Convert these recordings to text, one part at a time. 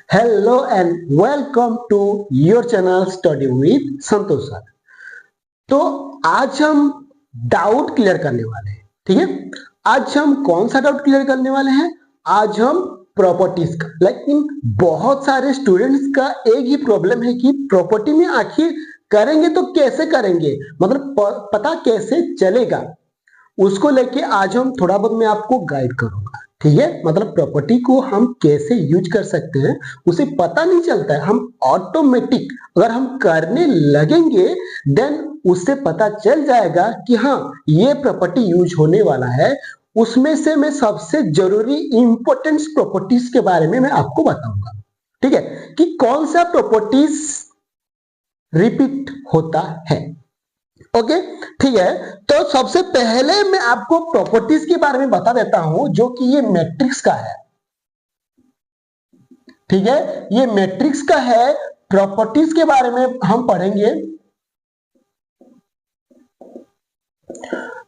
Hello and welcome to your channel study with Santosh sir. तो आज हम डाउट क्लियर करने वाले हैं। ठीक है, आज हम कौन सा डाउट क्लियर करने वाले हैं? आज हम प्रॉपर्टीज का। लेकिन बहुत सारे स्टूडेंट्स का एक ही प्रॉब्लम है कि प्रॉपर्टी में आखिर करेंगे तो कैसे करेंगे, मतलब पता कैसे चलेगा, उसको लेके आज हम थोड़ा बहुत मैं आपको गाइड करूंगा। ठीक है, मतलब प्रॉपर्टी को हम कैसे यूज कर सकते हैं उसे पता नहीं चलता है, हम ऑटोमेटिक अगर हम करने लगेंगे देन उससे पता चल जाएगा कि हाँ ये प्रॉपर्टी यूज होने वाला है। उसमें से मैं सबसे जरूरी इंपॉर्टेंट प्रॉपर्टीज के बारे में मैं आपको बताऊंगा। ठीक है, कि कौन सा प्रॉपर्टीज रिपीट होता है। ओके, ठीक है। तो सबसे पहले मैं आपको प्रॉपर्टीज के बारे में बता देता हूं, जो कि ये मैट्रिक्स का है। ठीक है, ये मैट्रिक्स का है। प्रॉपर्टीज के बारे में हम पढ़ेंगे।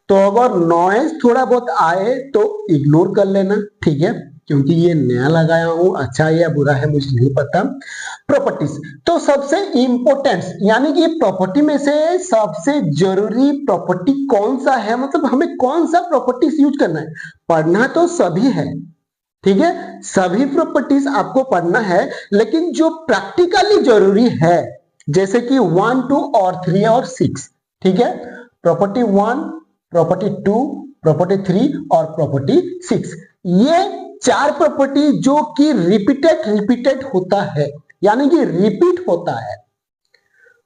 तो अगर नॉइज थोड़ा बहुत आए तो इग्नोर कर लेना। ठीक है, क्योंकि ये नया लगाया हूं, अच्छा या बुरा है मुझे नहीं पता। प्रॉपर्टीज तो सबसे इंपॉर्टेंट यानी कि प्रॉपर्टी में से सबसे जरूरी प्रॉपर्टी कौन सा है, मतलब हमें कौन सा प्रॉपर्टीज यूज करना है। पढ़ना तो सभी है, ठीक है, सभी प्रॉपर्टीज आपको पढ़ना है, लेकिन जो प्रैक्टिकली जरूरी है जैसे कि 1 2 और 3 और 6। ठीक है, प्रॉपर्टी 1, प्रॉपर्टी 2, प्रॉपर्टी 3 और प्रॉपर्टी 6, ये चार प्रॉपर्टी जो कि रिपीटेड होता है, यानी कि रिपीट होता है।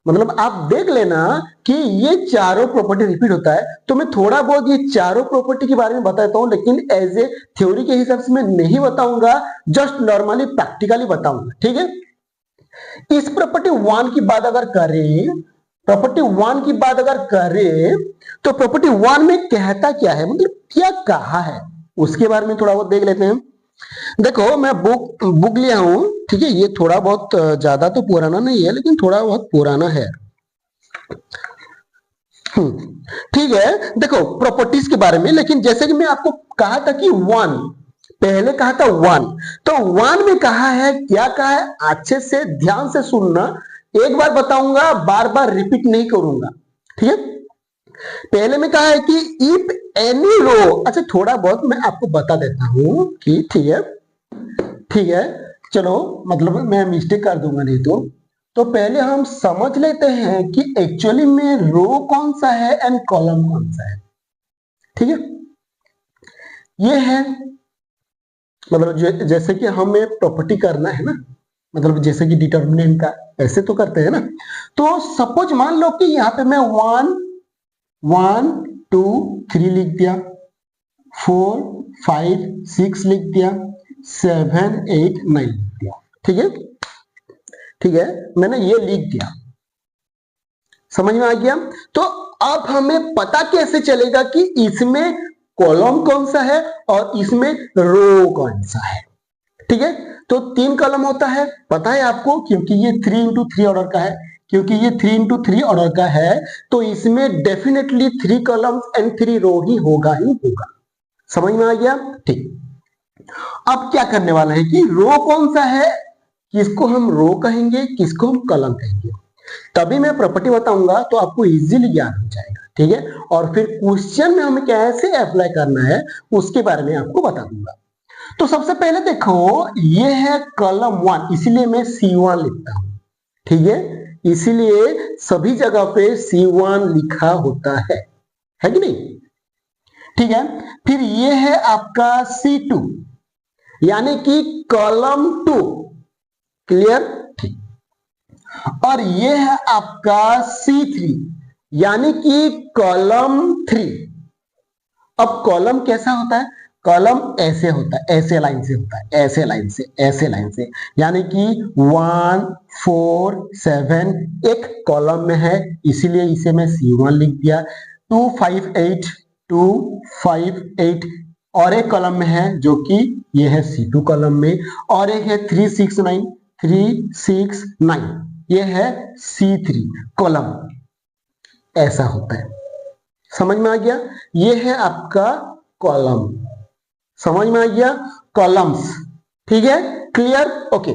मतलब आप देख लेना कि ये चारों प्रॉपर्टी रिपीट होता है। तो मैं थोड़ा बहुत ये चारों प्रॉपर्टी के बारे में बताता हूं, लेकिन एज ए थ्योरी के हिसाब से मैं नहीं बताऊंगा, जस्ट नॉर्मली प्रैक्टिकली बताऊंगा। ठीक है, इस प्रॉपर्टी 1 की बात अगर करें, प्रॉपर्टी 1 की बात अगर करें तो प्रॉपर्टी 1 में कहता क्या है, मतलब क्या कहा है, उसके बारे में थोड़ा बहुत देख लेते हैं। देखो मैं बुक लिया हूं। ठीक है, ये थोड़ा बहुत ज्यादा तो पुराना नहीं है, लेकिन थोड़ा बहुत पुराना है। ठीक है, देखो प्रॉपर्टीज के बारे में, लेकिन जैसे कि मैं आपको कहा था कि 1, पहले कहा था 1, तो 1 में कहा है, क्या कहा है, अच्छे से ध्यान से सुनना। एक बार बताऊंगा, बार बार रिपीट नहीं करूंगा। ठीक है, पहले में कहा है कि इफ एनी रो, अच्छा थोड़ा बहुत मैं आपको बता देता हूं कि ठीक है, ठीक है, चलो मतलब मैं मिस्टेक कर दूंगा नहीं तो पहले हम समझ लेते हैं कि एक्चुअली में रो कौन सा है एंड कॉलम कौन सा है। ठीक है, ये है मतलब जैसे कि हमें प्रॉपर्टी करना है ना, मतलब जैसे कि डिटर्मिनेंट का ऐसे तो करते हैं ना। तो सपोज मान लो कि यहाँ पे मैं 1 1 2 3 लिख दिया, 4 5 6 लिख दिया, 7 8 9 लिख दिया। ठीक है, ठीक है, मैंने ये लिख दिया, समझ में आ गया। तो अब हमें पता कैसे चलेगा कि इसमें कॉलम कौन सा है और इसमें रो कौन सा है। ठीक है, तो 3 कॉलम होता है, पता है आपको, क्योंकि ये 3 इंटू 3 ऑर्डर का है, क्योंकि ये 3 इंटू 3 ऑर्डर का है, तो इसमें डेफिनेटली 3 कॉलम्स एंड 3 रो ही होगा। समझ में आ गया। ठीक, अब क्या करने वाला है कि रो कौन सा है, किसको हम रो कहेंगे, किसको हम कॉलम कहेंगे, तभी मैं प्रॉपर्टी बताऊंगा तो आपको इजीली याद हो जाएगा। ठीक है, और फिर क्वेश्चन में हमें कैसे अप्लाई करना है उसके बारे में आपको बता दूंगा। तो सबसे पहले देखो, ये है कॉलम 1, इसीलिए मैं C1 लिखता हूं। ठीक है, इसीलिए सभी जगह पे C1 लिखा होता है कि नहीं। ठीक है, फिर ये है आपका C2, यानी कि कॉलम 2। क्लियर, ठीक। और ये है आपका C3, यानी कि कॉलम 3। अब कॉलम कैसा होता है, कॉलम ऐसे होता है, ऐसे लाइन से होता है, ऐसे लाइन से, ऐसे लाइन से, यानी कि 1 4 7 एक कॉलम में है, इसीलिए इसे मैं C1 लिख दिया। 2 5 8 2 5 8 और एक कॉलम में है जो कि ये है C2 कॉलम में, और एक है 3 6 9 3 6 9, ये है C3 कॉलम, ऐसा होता है। समझ में आ गया, ये है आपका कॉलम, समझ में आ गया, कॉलम्स। ठीक है, क्लियर? ओके,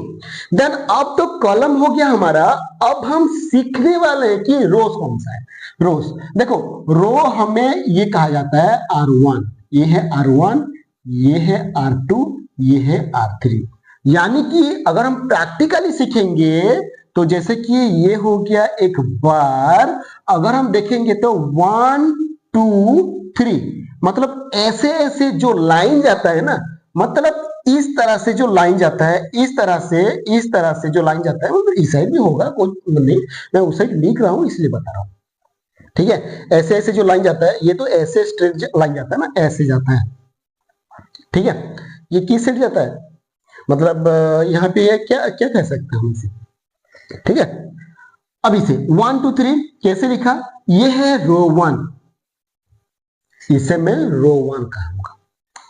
देन अब तो कॉलम हो गया हमारा। अब हम सीखने वाले हैं कि रोज कौन सा है। रोज देखो, रो हमें ये कहा जाता है R1, ये है R1, ये है R2, ये है R3। यानी कि अगर हम प्रैक्टिकली सीखेंगे तो जैसे कि ये हो गया एक बार, अगर हम देखेंगे तो 1 2 3, मतलब ऐसे ऐसे जो लाइन जाता है ना, मतलब इस तरह से जो लाइन जाता है, इस तरह से जो लाइन जाता है, मतलब इस साइड भी होगा, कोई नहीं, मैं उस साइड लिख रहा हूं इसलिए बता रहा हूं। ठीक है, ऐसे ऐसे जो लाइन जाता है, ये तो ऐसे स्ट्रेट लाइन जाता है ना, ऐसे जाता है। ठीक है, ये किस साइड जाता है, मतलब यहाँ पे ये क्या क्या कह सकते हैं हम इसे। ठीक है, अब इसे 1 2 3 कैसे लिखा, ये है रो 1, इसे मैं रो 1 कहूंगा।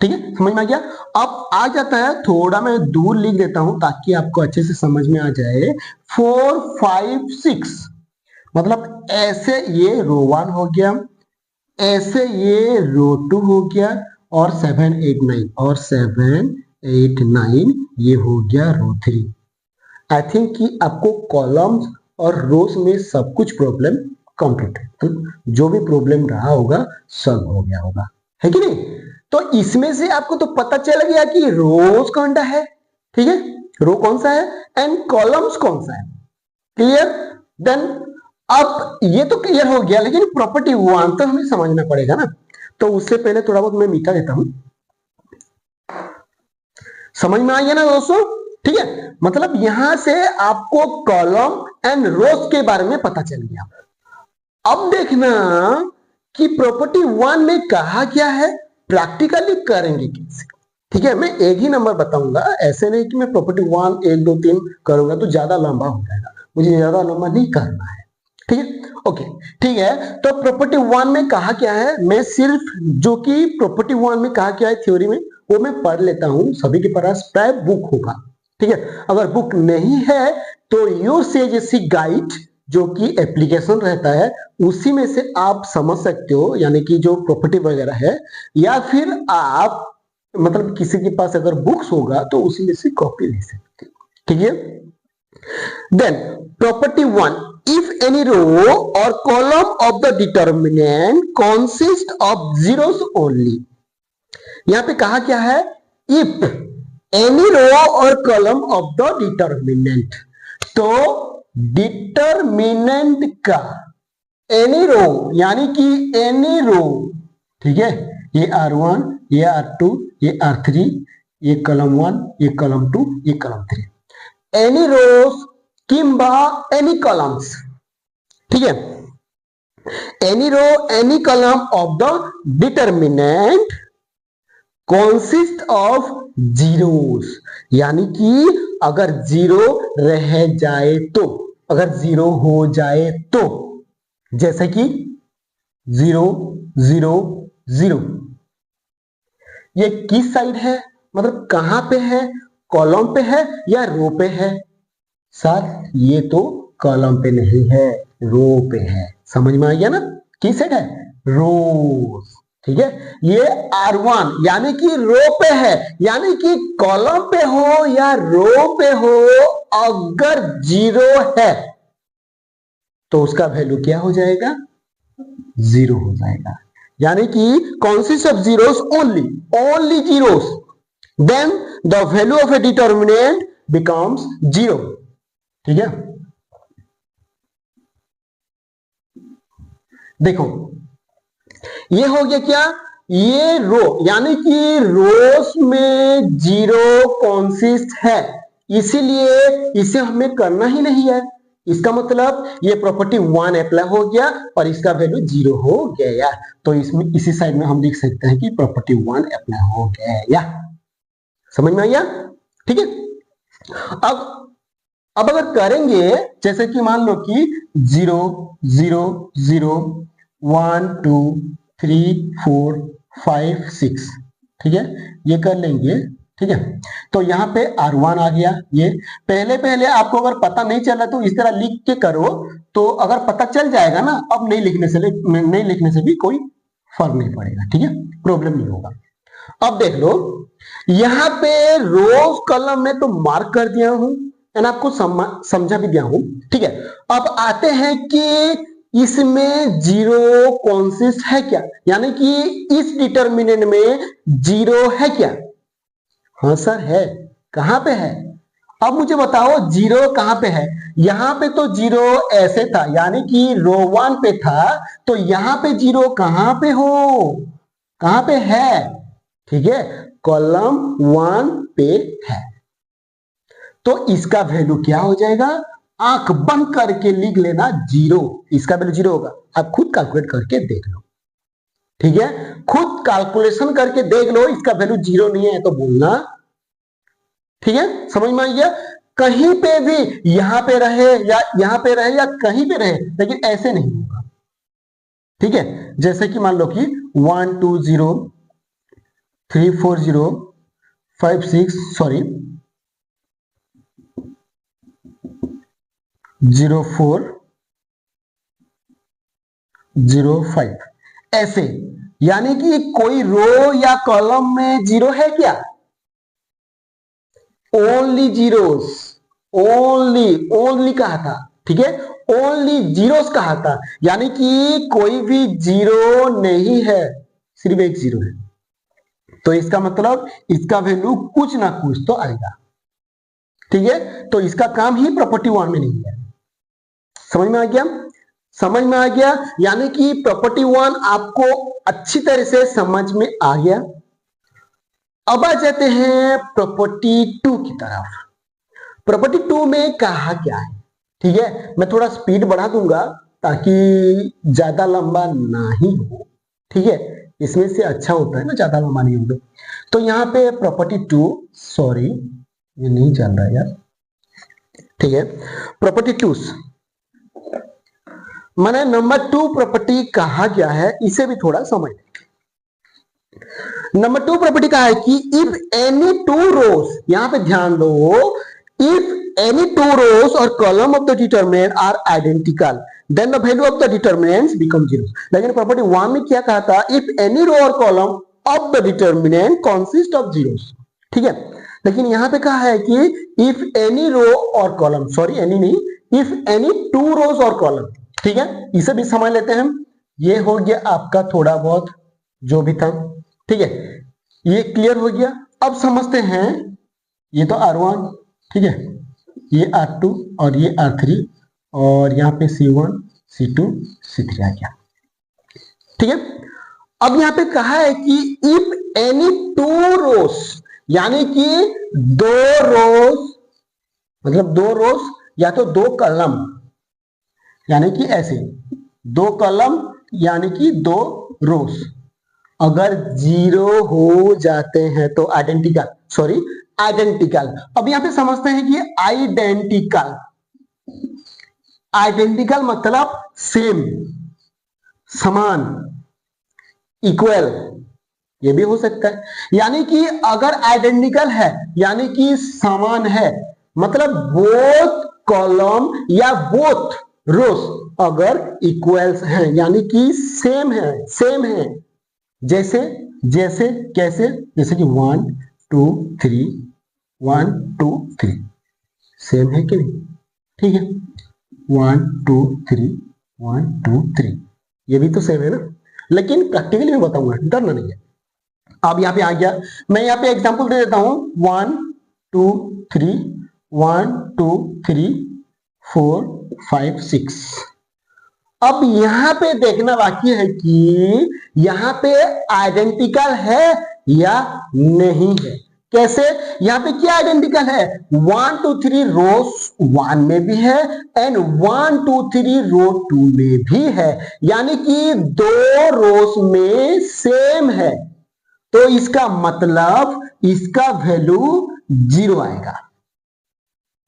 ठीक है, समझ में आ गया? अब आ जाता है, थोड़ा मैं दूर लिख देता हूं ताकि आपको अच्छे से समझ में आ जाए। 4 5 6, मतलब ऐसे ये रो 1 हो गया, ऐसे ये रो 2 हो गया, और 7 8 9 और 7 8 9 ये हो गया रो 3। आई थिंक कि आपको कॉलम्स और रोज में सब कुछ प्रॉब्लम कंप्लीट है, तो जो भी प्रॉब्लम रहा होगा सॉल्व हो गया होगा, है कि नहीं? तो इसमें से आपको तो पता चल गया कि रोज कौन सा है। ठीक है, रो कौन सा है एंड कॉलम्स कौन सा है। क्लियर? देन अब ये तो क्लियर हो गया, लेकिन प्रॉपर्टी 1 तो हमें समझना पड़ेगा ना। तो उससे पहले थोड़ा बहुत मैं मीठा देता हूं। समझ में आ गया ना दोस्तों? ठीक है, मतलब यहां से आपको कॉलम एंड रोज के बारे में पता चल गया। अब देखना कि प्रॉपर्टी 1 में कहा क्या है, प्रैक्टिकली करेंगे कैसे। ठीक है, मैं एक ही नंबर बताऊंगा, ऐसे नहीं कि मैं प्रॉपर्टी 1 1 2 3 करूंगा तो ज्यादा लंबा हो जाएगा, मुझे ज्यादा लंबा नहीं करना है। ठीक है, ओके, ठीक है। तो प्रॉपर्टी 1 में कहा क्या है, मैं सिर्फ जो कि प्रॉपर्टी 1 में कहा क्या है थ्योरी में, वो मैं पढ़ लेता हूं। सभी के पास प्राय बुक होगा। ठीक है, अगर बुक नहीं है तो यूर सेजेसी गाइड जो कि एप्लीकेशन रहता है, उसी में से आप समझ सकते हो, यानी कि जो प्रॉपर्टी वगैरह है, या फिर आप मतलब किसी के पास अगर बुक्स होगा तो उसी में से कॉपी ले सकते हो। ठीक है, then property 1, if any row or column of the determinant consists of zeros only। यहां पे कहा क्या है, if any row or column of the determinant, तो डिटरमिनेंट का एनी रो, यानी कि एनी रो, ठीक है, ये R1, ये R2, ये R3, ये कॉलम 1, ये कॉलम 2, ये कॉलम 3, एनी रोज किंबा एनी कॉलम्स। ठीक है, any row any column of the determinant consist of zeros, यानी कि अगर जीरो रह जाए तो, अगर जीरो हो जाए तो, जैसे कि 0 0 0, ये किस साइड है, मतलब कहां पे है, कॉलम पे है या रो पे है? सर ये तो कॉलम पे नहीं है, रो पे है। समझ में आ गया ना, किस साइड है, रोज। ठीक है, ये R1 यानी कि रो पे है, यानी कि कॉलम पे हो या रो पे हो, अगर 0 है तो उसका वैल्यू क्या हो जाएगा, 0 हो जाएगा। यानी कि consist of zeros only, only zeros, then the value of a determinant becomes 0। ठीक है, देखो ये हो गया क्या, ये रो, यानी कि रोज में 0 कॉन्सिस्ट है, इसीलिए इसे हमें करना ही नहीं है। इसका मतलब ये प्रॉपर्टी 1 अप्लाई हो गया और इसका वैल्यू 0 हो गया, तो इसमें इसी साइड में हम लिख सकते हैं कि प्रॉपर्टी 1 अप्लाई हो गया। समझ में आ गया? ठीक है, अब अगर करेंगे, जैसे कि मान लो कि 0 0 0 1 2 3 4 5 6, ठीक है, ये कर लेंगे। ठीक है, तो यहाँ पे R1 आ गया। ये पहले पहले आपको अगर पता नहीं चला तो इस तरह लिख के करो, तो अगर पता चल जाएगा ना, अब नहीं लिखने से भी कोई फर्क नहीं पड़ेगा। ठीक है, प्रॉब्लम नहीं होगा। अब देख लो यहां पे रोज कॉलम में तो मार्क कर दिया हूं एंड आपको समझा भी दिया हूं, ठीक है। अब आते हैं कि इसमें जीरो कॉन्सिस्ट है क्या, यानी कि इस डिटर्मिनेंट में जीरो है क्या? हाँ सर है। कहां पे है? अब मुझे बताओ जीरो कहां पे है। यहां पे तो जीरो ऐसे था, यानी कि रो 1 पे था, तो यहां पे जीरो कहां पे हो, कहां पे है? ठीक है, कॉलम 1 पे है। तो इसका वैल्यू क्या हो जाएगा? आंख बंद करके लिख लेना जीरो, इसका वैल्यू जीरो होगा। आप खुद कैलकुलेट करके देख लो, ठीक है, खुद कैलकुलेशन करके देख लो, इसका वैल्यू जीरो नहीं है तो बोलना, ठीक है। समझ में आ गया? कहीं पे भी यहां पे रहे या यहां पे रहे या कहीं पे रहे, लेकिन ऐसे नहीं होगा, ठीक है। जैसे कि मान लो कि 1 2 0 3 4 0 5 6 सॉरी 0 4 0 5 ऐसे, यानी कि कोई रो या कॉलम में जीरो है क्या? ओनली जीरोस, ओनली कहा था, ठीक है, ओनली जीरोस कहा था, यानी कि कोई भी जीरो नहीं है, सिर्फ एक जीरो है। तो इसका मतलब इसका वैल्यू कुछ ना कुछ तो आएगा, ठीक है। तो इसका काम ही प्रॉपर्टी 1 में नहीं है। समझ में आ गया? समझ में आ गया, यानी कि प्रॉपर्टी 1 आपको अच्छी तरह से समझ में आ गया। अब आ जाते हैं प्रॉपर्टी 2 की तरफ। प्रॉपर्टी 2 में कहा क्या है, ठीक है, मैं थोड़ा स्पीड बढ़ा दूंगा ताकि ज्यादा लंबा ना ही हो, ठीक है, इसमें से अच्छा होता है ना ज्यादा लंबा नहीं होगा। तो यहाँ पे प्रॉपर्टी 2, सॉरी ये नहीं चल रहा यार, ठीक है, प्रॉपर्टी 2 मैंने नंबर 2 प्रॉपर्टी कहा गया है, इसे भी थोड़ा समझ। नंबर 2 प्रॉपर्टी कहा है कि इफ एनी टू रोज, यहां पे ध्यान दो, if any two rows or column of the determinant are identical then the value of the determinants become zero। लेकिन प्रॉपर्टी 1 में क्या कहा था? if any row or column of the determinant consist of zeros, ठीक है। लेकिन यहां पे कहा है कि if any row or column, sorry any नहीं, if any two rows or column, ठीक है, इसे भी समझ लेते हैं हम। ये हो गया आपका थोड़ा बहुत जो भी था, ठीक है, ये क्लियर हो गया। अब समझते हैं, ये तो R1, ठीक है, ये R2 और ये R3 और यहाँ पे C1 C2 C3 आ गया, ठीक है। अब यहाँ पे कहा है कि इफ एनी टू रोज, यानी कि दो रोज, मतलब दो रोज या तो दो कॉलम, यानी कि ऐसे दो कॉलम यानी कि दो रोज अगर जीरो हो जाते हैं तो आइडेंटिकल, सॉरी आइडेंटिकल। अब यहां पे समझते हैं कि आइडेंटिकल, आइडेंटिकल मतलब सेम, समान, इक्वल, ये भी हो सकता है। यानी कि अगर आइडेंटिकल है यानी कि समान है, मतलब बोथ कॉलम या बोथ रोज अगर इक्वल्स हैं यानी कि सेम है, सेम है, जैसे जैसे कैसे, जैसे कि 1 2 3 1 2 3 सेम है कि नहीं, ठीक है, 1 2 3 1 2 3 ये भी तो सेम है ना। लेकिन प्रैक्टिकली मैं बताऊंगा, डरना नहीं है। अब यहाँ पे आ गया, मैं यहाँ पे एग्जांपल दे देता हूं, 1 2 3 1 2 3 4 5 6। अब यहां पे देखना बाकी है कि यहां पे आइडेंटिकल है या नहीं है। कैसे? यहां पे क्या आइडेंटिकल है? 1 2 3 रो 1 में भी है एंड 1 2 3 रो 2 में भी है, यानी कि दो रोस में सेम है, तो इसका मतलब इसका वैल्यू जीरो आएगा।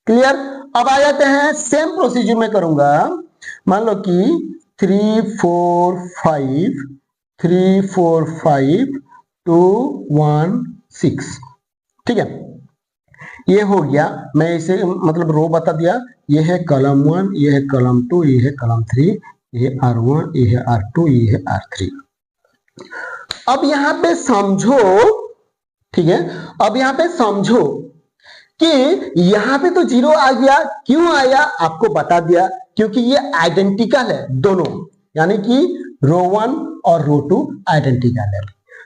क्लियर? अब आ जाते हैं, सेम प्रोसीजर में करूंगा। मान लो कि 3 4 5 3 4 5 2 1 6, ठीक है, ये हो गया। मैं इसे मतलब रो बता दिया, ये है कॉलम 1, ये है कॉलम 2, ये है कॉलम 3, ये है R1, ये है R2, ये है R3। अब यहां पे समझो ठीक है। अब यहां पे समझो कि यहां पे तो 0 आ गया, क्यों आया आपको बता दिया, क्योंकि ये आइडेंटिकल है दोनों, यानी कि रो 1 और रो 2 आइडेंटिकल है।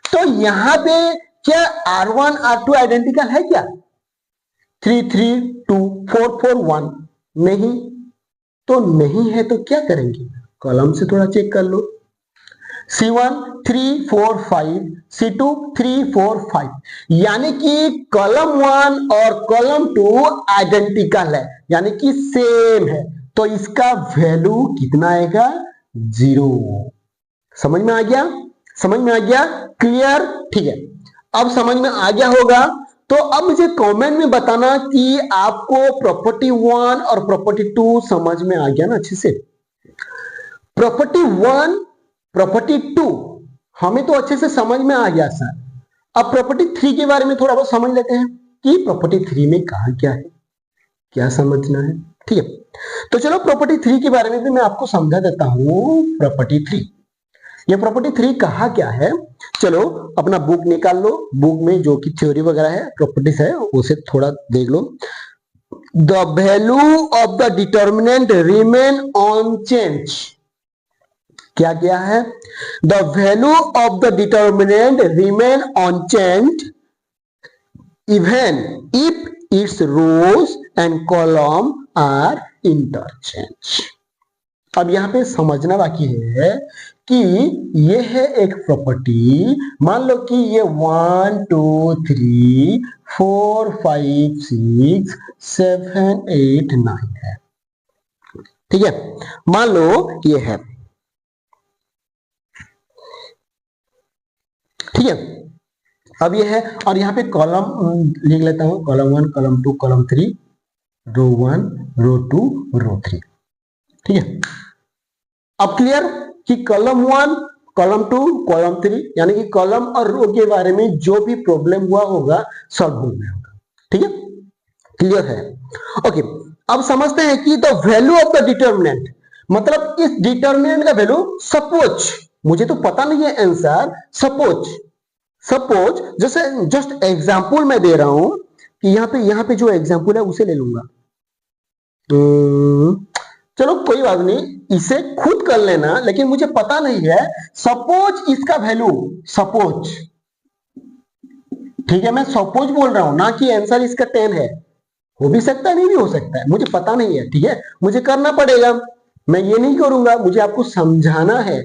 तो यहां पे क्या R1 R2 आइडेंटिकल है क्या? 3 3 2 4 4 1 नहीं, तो नहीं है तो क्या करेंगे, कॉलम से थोड़ा चेक कर लो। C1 3 4 5, C2 3 4 5, यानी कि कॉलम 1 और कॉलम 2 आइडेंटिकल है, यानी कि सेम है, तो इसका वैल्यू कितना आएगा? 0। समझ में आ गया? समझ में आ गया? क्लियर? ठीक है, अब समझ में आ गया होगा तो अब मुझे कमेंट में बताना कि आपको प्रॉपर्टी 1 और प्रॉपर्टी 2 समझ में आ गया ना अच्छे से। प्रॉपर्टी 1 प्रॉपर्टी 2 हमें तो अच्छे से समझ में आ गया सर। अब प्रॉपर्टी 3 के बारे में थोड़ा बहुत समझ लेते हैं कि प्रॉपर्टी 3 में कहा क्या है, क्या समझना है। ठीक है, तो चलो प्रॉपर्टी 3 के बारे में भी मैं आपको समझा देता हूं। प्रॉपर्टी 3, ये प्रॉपर्टी 3 कहा क्या है, चलो अपना बुक निकाल लो, बुक में जो कि थ्योरी वगैरह है, प्रॉपर्टीज है, उसे थोड़ा देख लो। The value of the determinant remain on change. क्या क्या है? The value of the determinant remain on change even if its rows and column are interchange. अब यहां पे समझना बाकी है कि ये है एक प्रॉपर्टी, मान लो कि ये 1 2 3 4 5 6 7 8 9 है। ठीक है, मान लो ये है, ठीक है। अब ये है और यहाँ पे कॉलम लिख लेता हूं, कॉलम 1 कॉलम 2 कॉलम 3, रो 1 रो 2 रो 3। ठीक है, अब क्लियर कि कॉलम 1 कॉलम 2 कॉलम 3, यानी कि कॉलम और रो के बारे में जो भी प्रॉब्लम हुआ होगा सॉल्व हो गया होगा। ठीक है, क्लियर है? ओके, अब समझते हैं कि the value of the determinant, मतलब इस डिटर्मिनेंट का वैल्यू, सपोज, मुझे तो पता नहीं है आंसर, सपोज जैसे जस्ट एग्जांपल मैं दे रहा हूं कि यहां पे जो एग्जांपल है उसे ले लूंगा। चलो कोई बात नहीं, इसे खुद कर लेना, लेकिन मुझे पता नहीं है। सपोज इसका वैल्यू, सपोज, ठीक है, मैं सपोज बोल रहा हूं ना कि आंसर इसका 10 है, हो भी सकता है नहीं भी हो सकता है, मुझे पता नहीं है। ठीक है, मुझे करना पड़ेगा, मैं ये नहीं करूंगा, मुझे आपको समझाना है।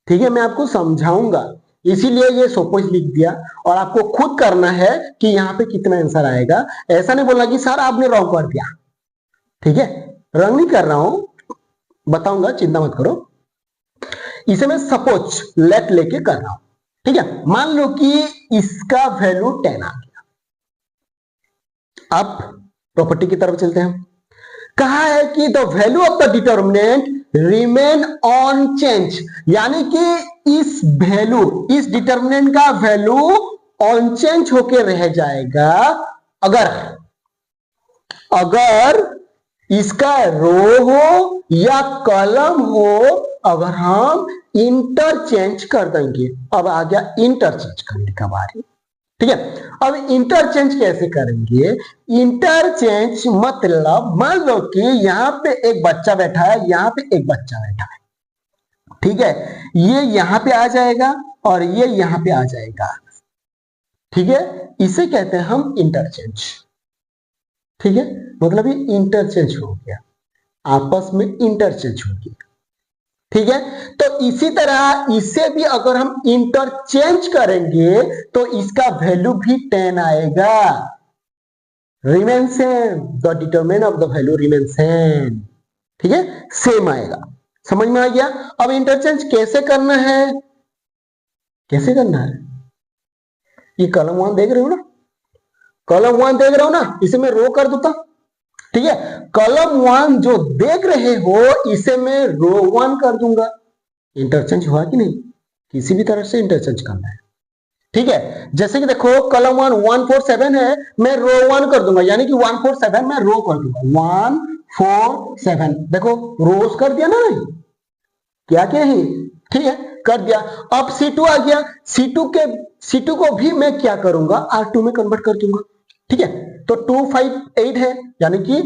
ठीक है, मैं आपको समझाऊंगा, इसीलिए ये सपोज लिख दिया, और आपको खुद करना है कि यहाँ पे कितना आंसर आएगा। ऐसा नहीं बोलना कि सर आपने रॉन्ग कर दिया। ठीक है, रंग नहीं कर रहा हूं, बताऊंगा, चिंता मत करो। इसे मैं सपोज लेट लेके कर रहा हूं। ठीक है, मान लो कि इसका वैल्यू 10 आ गया। अब प्रॉपर्टी की तरफ चलते हैं। कहा है कि the value of the determinant remain on change, यानी कि इस वैल्यू, इस डिटर्मिनेंट का वैल्यू ऑन चेंज होके रह जाएगा अगर इसका रो हो या कॉलम हो, अगर हम इंटरचेंज कर देंगे। अब आ गया इंटरचेंज करने का बारी। ठीक है, अब इंटरचेंज कैसे करेंगे? इंटरचेंज मतलब मान लो कि यहां पे एक बच्चा बैठा है, यहां पे एक बच्चा बैठा है। ठीक है, ये यहां पे आ जाएगा और ये यहां पे आ जाएगा। ठीक है, इसे कहते हैं हम इंटरचेंज। ठीक है, मतलब ये इंटरचेंज हो गया, आपस में इंटरचेंज हो गया। ठीक है, तो इसी तरह इसे भी अगर हम इंटरचेंज करेंगे तो इसका वैल्यू भी 10 आएगा। Remain same, the determinant of the value remain same. ठीक है, सेम आएगा। समझ में आ गया? अब इंटरचेंज कैसे करना है, कैसे करना है? ये कॉलम 1 देख रहे हो ना, कॉलम 1 देख रहे हो ना, इसे मैं रो कर दूंगा। ठीक है, कॉलम 1 जो देख रहे हो इसे मैं रो 1 कर दूंगा। इंटरचेंज हुआ कि नहीं? किसी भी तरह से इंटरचेंज करना है। ठीक है, जैसे कि देखो कॉलम 1 147 है, मैं रो 1 कर दूंगा, यानी कि 147 मैं रो कर दूंगा। 147 देखो रोज कर दिया ना, क्या क्या है? ठीक है, कर दिया। अब C2 आ गया, C2 को भी मैं क्या करूंगा, R2 में कन्वर्ट कर दूंगा। ठीक है, तो 2 5 8 है, यानी कि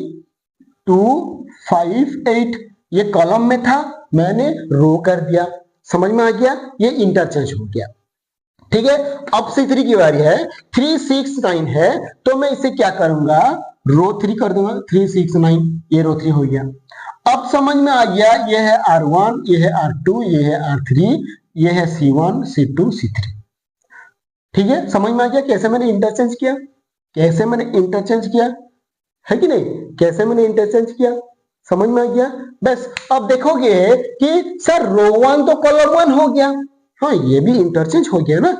2 5 8 ये कॉलम में था, मैंने रो कर दिया। समझ में आ गया, ये इंटरचेंज हो गया। ठीक है, अब C3 की बारी है। 3 6 9 है, तो मैं इसे क्या करूंगा, रो 3 कर दूंगा। 3 6 9 ये रो 3 हो गया। अब समझ में आ गया, ये है R1, ये है R2, ये है R3, ये है C1 C2 C3। ठीक है, समझ में आ गया कैसे मैंने इंटरचेंज किया, कैसे मैंने इंटरचेंज किया, है कि नहीं, कैसे मैंने इंटरचेंज किया, समझ में आ गया। बस अब देखोगे कि सर रो 1 तो कॉलम 1 हो गया, हाँ ये भी इंटरचेंज हो गया ना,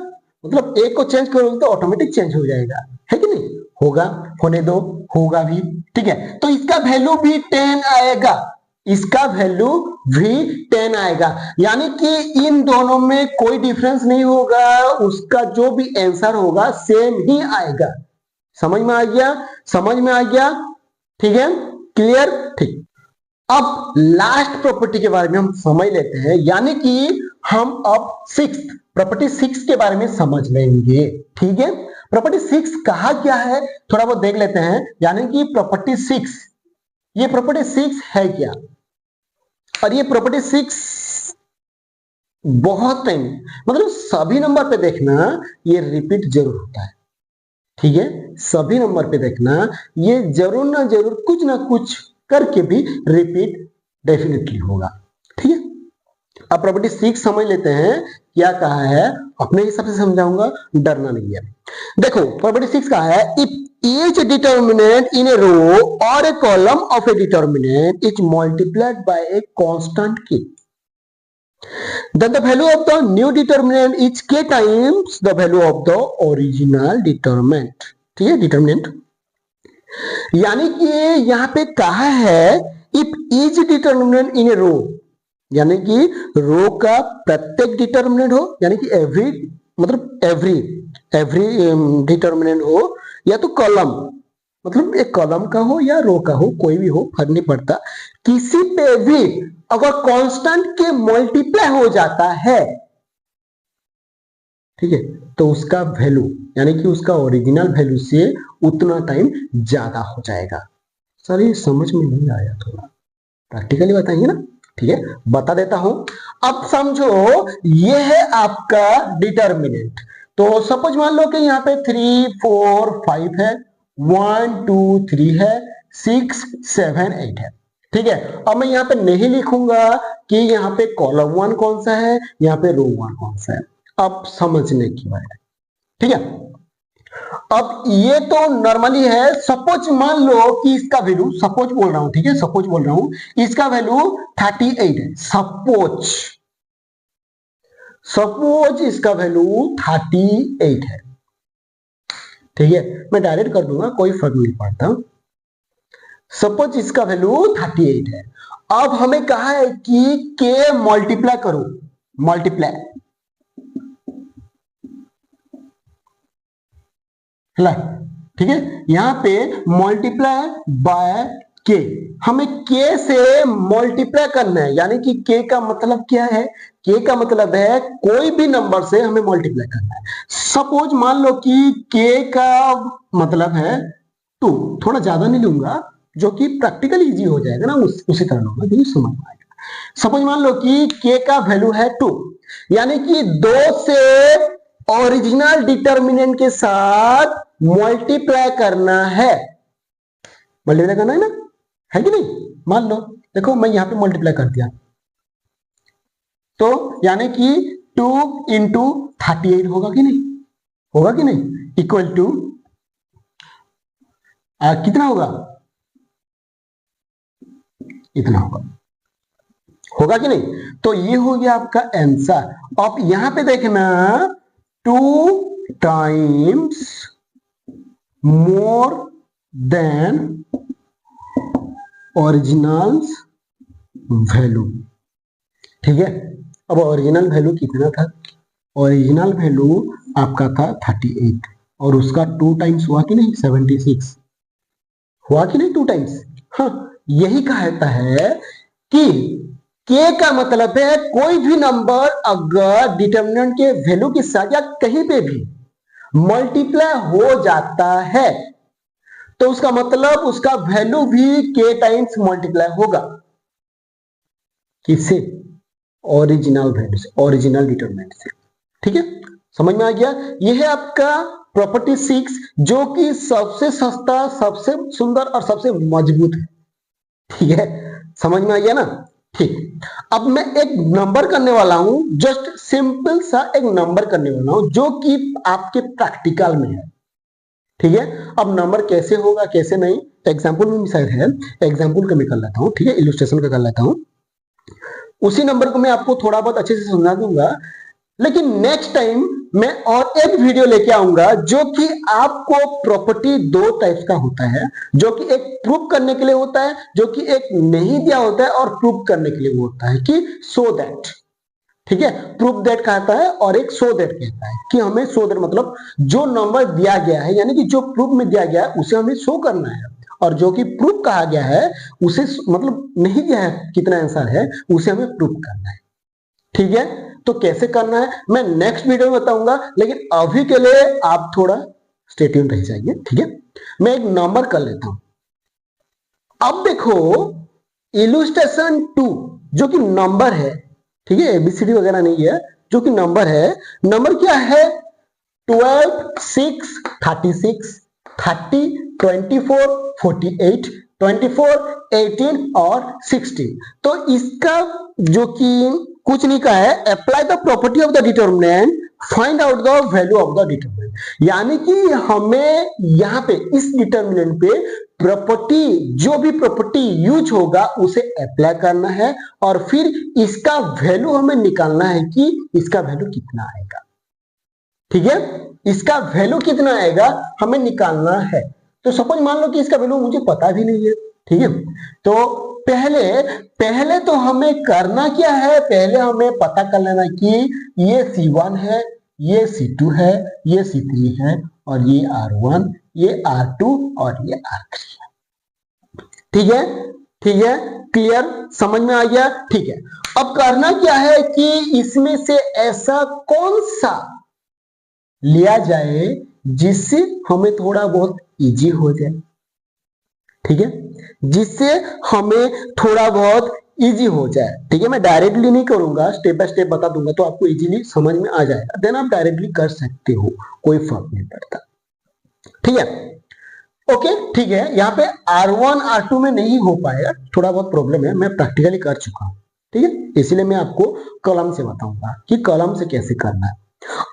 मतलब एक को चेंज करोगे तो ऑटोमेटिक चेंज हो जाएगा, है कि नहीं, होगा, होने दो, होगा भी। ठीक है, तो इसका वैल्यू भी 10 आएगा, इसका वैल्यू भी 10 आएगा, यानी कि इन दोनों में कोई डिफरेंस नहीं होगा, उसका जो भी आंसर होगा सेम ही आएगा। समझ में आ गया, समझ में आ गया, ठीक है, क्लियर। ठीक, अब लास्ट प्रॉपर्टी के बारे में हम समझ लेते हैं, यानी कि हम अब प्रॉपर्टी 6 के बारे में समझ लेंगे। ठीक है, प्रॉपर्टी 6 कहा क्या है थोड़ा बहुत देख लेते हैं, यानी कि प्रॉपर्टी 6, ये प्रॉपर्टी 6 है क्या, और ये प्रॉपर्टी 6 बहुत टाइम, मतलब सभी नंबर पे देखना ये रिपीट जरूर होता है। ठीक है, सभी नंबर पे देखना ये जरूर ना जरूर कुछ ना कुछ करके भी रिपीट डेफिनेटली होगा। ठीक है, अब प्रॉपर्टी 6 समझ लेते हैं क्या कहा है, अपने हिसाब से समझाऊंगा, डरना नहीं है। देखो प्रॉपर्टी 6 कहा है, if each determinant in a row or a column of a determinant is multiplied by a constant k, then the value of the new determinant is k times the value of the original determinant। ठीक है, determinant, यानी कि यहां पे कहा है if each determinant in a row, यानी कि रो का प्रत्येक डिटर्मिनेंट हो, यानी कि एवरी मतलब एवरी डिटर्मिनेंट हो, या तो कॉलम मतलब एक कॉलम का हो या रो का हो, कोई भी हो फर्क नहीं पड़ता, किसी पे भी अगर कांस्टेंट के मल्टीप्लाई हो जाता है, ठीक है, तो उसका वैल्यू यानी कि उसका ओरिजिनल वैल्यू से उतना टाइम ज्यादा हो जाएगा। सर ये समझ में नहीं आया, थोड़ा प्रैक्टिकली बताएंगे ना। ठीक है, बता देता हूं। अब समझो ये है आपका डिटर्मिनेंट, तो सपोज मान लो कि यहाँ पे 3 4 5 है, 1 2 3 है, 6 7 8 है। ठीक है, अब मैं यहाँ पे नहीं लिखूंगा कि यहाँ पे कॉलम 1 कौन सा है, यहाँ पे रो 1 कौन सा है, अब समझने की बात है। ठीक है, अब ये तो नॉर्मली है, सपोज मान लो कि इसका वैल्यू, सपोज बोल रहा हूं, ठीक है, सपोज बोल रहा हूं, इसका वैल्यू 38 है, सपोज इसका वैल्यू 38 है। ठीक है, मैं डायरेक्ट कर दूंगा, कोई फर्क नहीं पड़ता। सपोज इसका वैल्यू 38 है। अब हमें कहा है कि के मल्टीप्लाई करो, मल्टीप्लाई, ठीक है, यहां पे मल्टीप्लाई बाय के, हमें के से मल्टीप्लाई करना है, यानी कि के का मतलब क्या है, के का मतलब है कोई भी नंबर से हमें मल्टीप्लाई करना है। सपोज मान लो कि के का मतलब है 2, थोड़ा ज्यादा नहीं लूंगा जो कि प्रैक्टिकल इजी हो जाएगा ना, उसी तरह लूंगा तो समझ में आएगा। सपोज मान लो कि के का वैल्यू है 2, यानी कि 2 से ओरिजिनल डिटर्मिनेंट के साथ मल्टीप्लाई करना है, मल्टीप्लाई करना है ना, है कि नहीं। मान लो देखो मैं यहां पे मल्टीप्लाई कर दिया, तो यानी कि 2 इंटू 38 होगा कि नहीं, होगा कि नहीं, इक्वल टू कितना होगा, इतना होगा, होगा कि नहीं। तो ये हो गया आपका आंसर। अब यहां पे देखना 2 times more than original value. ठीक है, अब ओरिजिनल वैल्यू कितना था, ओरिजिनल वैल्यू आपका था 38 और उसका 2 टाइम्स हुआ कि नहीं, 76 हुआ कि नहीं, 2 टाइम्स। हाँ, यही कहता है कि के का मतलब है कोई भी नंबर अगर डिटर्मिनेंट के वैल्यू के साथ या कहीं पे भी मल्टीप्लाई हो जाता है तो उसका मतलब उसका वैल्यू भी के टाइम्स मल्टीप्लाई होगा। किससे? ओरिजिनल वैल्यू से, ओरिजिनल डिटर्मिनेंट से। ठीक है, समझ में आ गया? यह है आपका प्रॉपर्टी 6 जो कि सबसे सस्ता, सबसे सुंदर और सबसे मजबूत है। ठीक है, समझ में आ गया ना? ठीक, अब मैं एक नंबर करने वाला हूं, जस्ट सिंपल सा एक नंबर करने वाला हूं जो कि आपके प्रैक्टिकल में है। ठीक है, अब नंबर कैसे होगा कैसे नहीं, एग्जाम्पल में शायद है, एग्जाम्पल का मैं कर लेता हूं। ठीक है, इलस्ट्रेशन का कर लेता हूं। उसी नंबर को मैं आपको थोड़ा बहुत अच्छे से समझा दूंगा, लेकिन नेक्स्ट टाइम मैं और एक वीडियो लेके आऊंगा जो कि आपको प्रॉपर्टी दो टाइप्स का होता है, जो कि एक प्रूफ करने के लिए होता है, जो कि एक नहीं दिया होता है और प्रूफ करने के लिए होता है कि सो दैट। ठीक है, प्रूफ दैट कहता है और एक सो दैट कहता है कि हमें सो दैट मतलब जो नंबर दिया गया है यानी कि जो प्रूफ में दिया गया है उसे हमें शो करना है, और जो कि प्रूफ कहा गया है उसे मतलब नहीं दिया है कितना आंसर है उसे हमें प्रूफ करना है। ठीक है, तो कैसे करना है मैं नेक्स्ट वीडियो में बताऊंगा, लेकिन अभी के लिए आप थोड़ा स्टे ट्यून रह जाइए। ठीक है, मैं एक नंबर कर लेता हूं। अब देखो इलस्ट्रेशन 2 जो कि नंबर है, ठीक है, एबीसीडी वगैरह नहीं है, जो कि नंबर है। नंबर क्या है? 12, 6, 36, 30, 24, 48, 24, 18 और 16। तो इसका जो कि कुछ नहीं कहा है, apply the property of the determinant, find out the value of the determinant. यानी कि हमें यहां पे इस डिटर्मिनेंट पे प्रॉपर्टी, जो भी प्रॉपर्टी यूज होगा उसे अप्लाई करना है और फिर इसका वैल्यू हमें निकालना है कि इसका वैल्यू कितना आएगा। ठीक है, इसका वैल्यू कितना आएगा हमें निकालना है। तो सपोज मान लो कि इसका वैल्यू मुझे पता भी नहीं है। ठीक है, तो पहले तो हमें करना क्या है, पहले हमें पता कर लेना कि ये C1 है, ये C2 है, ये C3 है और ये R1, ये R2 और ये R3 है। ठीक है, ठीक है, क्लियर, समझ में आ गया? ठीक है, अब करना क्या है कि इसमें से ऐसा कौन सा लिया जाए जिससे हमें थोड़ा बहुत इजी हो जाए। ठीक है, जिससे हमें थोड़ा बहुत इजी हो जाए। ठीक है, मैं डायरेक्टली नहीं करूंगा, स्टेप बाय स्टेप बता दूंगा तो आपको इजीली समझ में आ जाएगा, देन आप डायरेक्टली कर सकते हो, कोई फर्क नहीं पड़ता। ठीक है, ओके, ठीक है, यहाँ पे R1 R2 में नहीं हो पाएगा, थोड़ा बहुत प्रॉब्लम है, मैं प्रैक्टिकली कर चुका हूं। ठीक है, इसलिए मैं आपको कॉलम से बताऊंगा कि कॉलम से कैसे करना है।